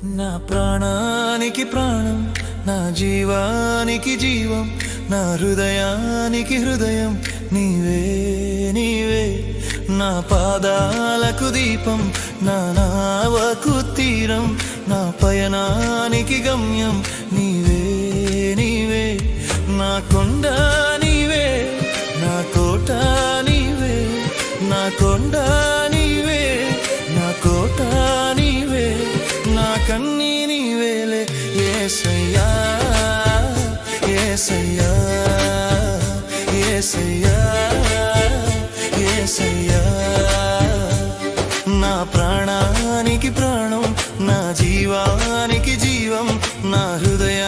నా ప్రాణానికి ప్రాణం, నా జీవానికి జీవం, నా హృదయానికి హృదయం నీవే నీవే. నా పాదాలకు దీపం, నా నావకు తీరం, నా పయనానికి గమ్యం నీవే నీవే. నా కొండ నీవే, నా కోట నీవే, నా కొండ నీవే, నా కోట నీవే, నా కన్నీ నీవేలే యేసయ్యా యేసయ్యా యేసయ్యా యేసయ్యా. నా ప్రాణానికి ప్రాణం, నా జీవానికి జీవం, నా హృదయ